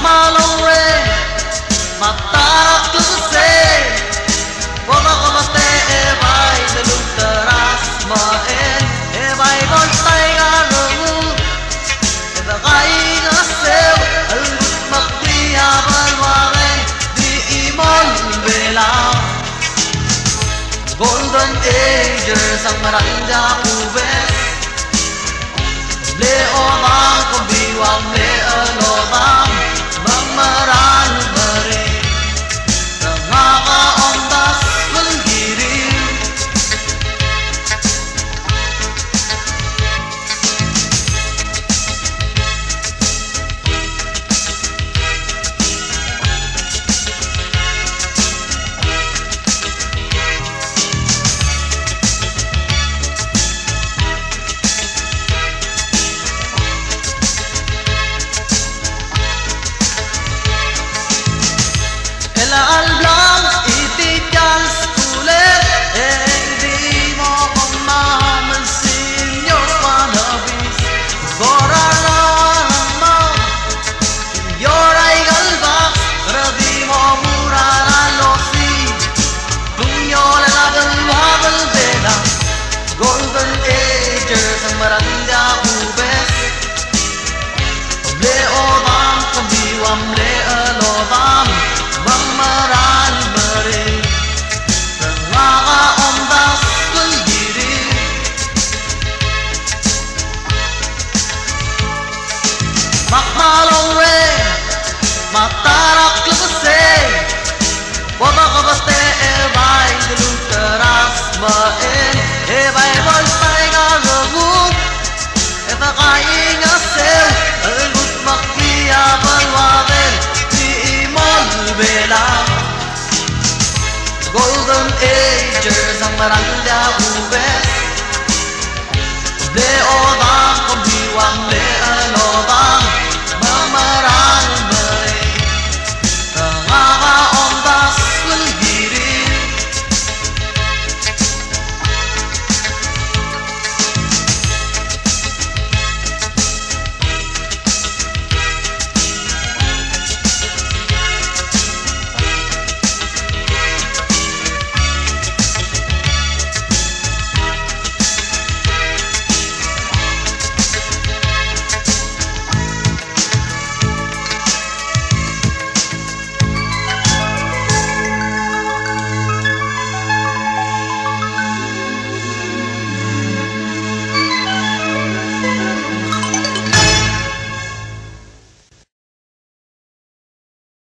malong re matarak luse boga kamate e bai de lutaras ma e bai gon tai ga rungu e da gai ga seu al makti abal ware di imol vela golden agers ang maranja uves le o bang ko biwang le alo bang mamaran mare rangaka ondas mandiri al blanc itikan skulet di mo pamaman sinyo panabis gorana mo yoray galbak radi mo murara losi dunyo la galwabal bela golden agers ang maranda ubes le obam kambiwam le alobam mamaran mare rangaka ondas mandiri makmalong re matarak lukase boga kabaste e bai dilutaras ma e bai bol sai ga rungu e ta kai nga seu algut maktia balwavel vela golden agers ang maranda uves le o bang ko biwang le